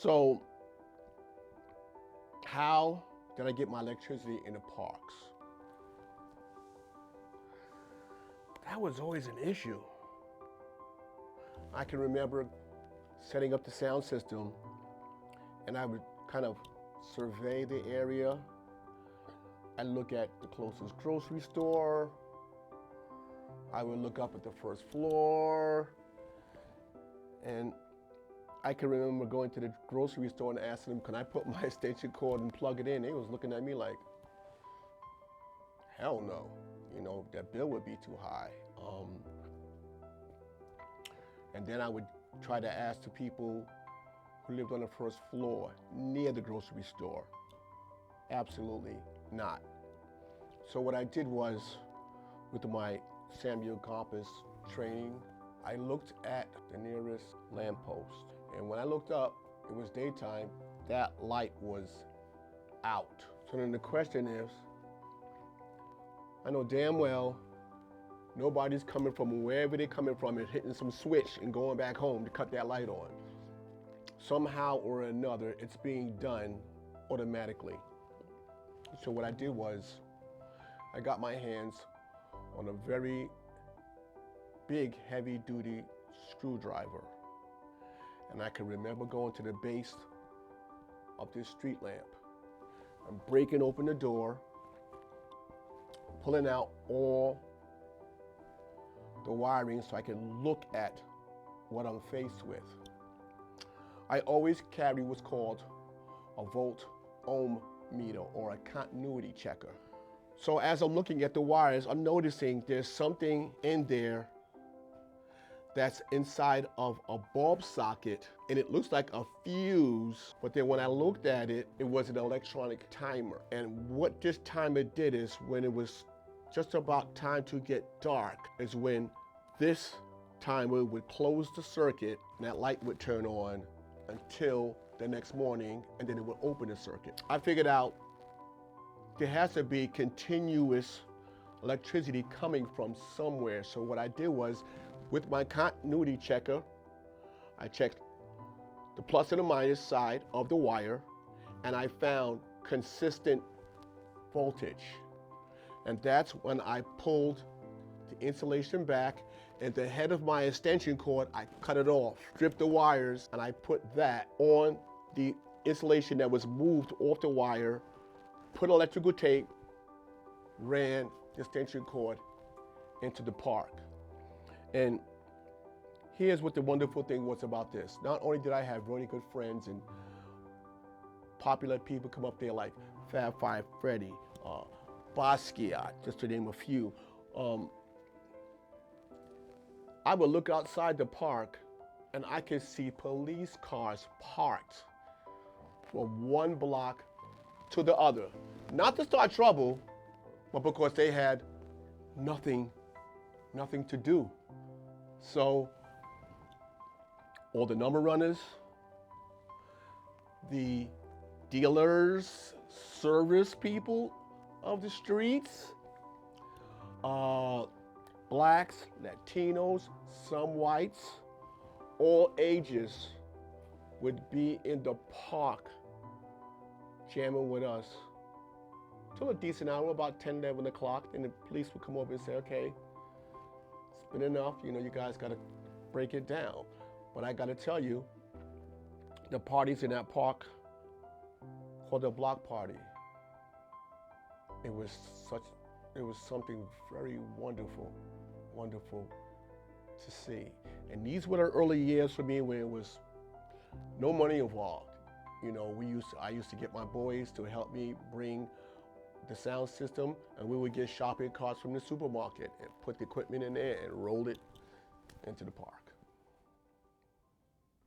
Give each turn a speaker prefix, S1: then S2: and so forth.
S1: So how did I get my electricity in the parks? That was always an issue. I can remember setting up the sound system, and I would kind of survey the area. I'd look at the closest grocery store. I would look up at the first floor. And I can remember going to the grocery store and asking them, can I put my extension cord and plug it in? They was looking at me like, hell no. You know, that bill would be too high. And then I would try to ask the people who lived on the first floor near the grocery store. Absolutely not. So what I did was, with my Samuel Compass training, I looked at the nearest lamppost. And when I looked up, it was daytime, that light was out. So then the question is, I know damn well nobody's coming from wherever they're coming from and hitting some switch and going back home to cut that light on. Somehow or another, it's being done automatically. So what I did was, I got my hands on a very big, heavy-duty screwdriver. And I can remember going to the base of this street lamp and breaking open the door, pulling out all the wiring so I can look at what I'm faced with. I always carry what's called a volt ohm meter or a continuity checker. So as I'm looking at the wires, I'm noticing there's something in there that's inside of a bulb socket, and it looks like a fuse, but then when I looked at it, it was an electronic timer. And what this timer did is, when it was just about time to get dark, is when this timer would close the circuit and that light would turn on until the next morning, and then it would open the circuit. I figured out there has to be continuous electricity coming from somewhere. So what I did was, with my continuity checker, I checked the plus and the minus side of the wire, and I found consistent voltage. And that's when I pulled the insulation back, and the head of my extension cord, I cut it off, stripped the wires, and I put that on the insulation that was moved off the wire, put electrical tape, ran the extension cord into the park. And here's what the wonderful thing was about this. Not only did I have really good friends and popular people come up there like Fab Five Freddy, Basquiat, just to name a few. I would look outside the park and I could see police cars parked from one block to the other. Not to start trouble, but because they had nothing to do. So all the number runners, the dealers, service people of the streets, blacks, Latinos, some whites, all ages would be in the park jamming with us till a decent hour, about 10, 11 o'clock. Then the police would come over and say, okay, it's been enough, you know, you guys gotta break it down. But I gotta tell you, the parties in that park called the block party, it was something very wonderful to see. And these were the early years for me where it was no money involved. You know, I used to get my boys to help me bring the sound system, and we would get shopping carts from the supermarket and put the equipment in there and roll it into the park.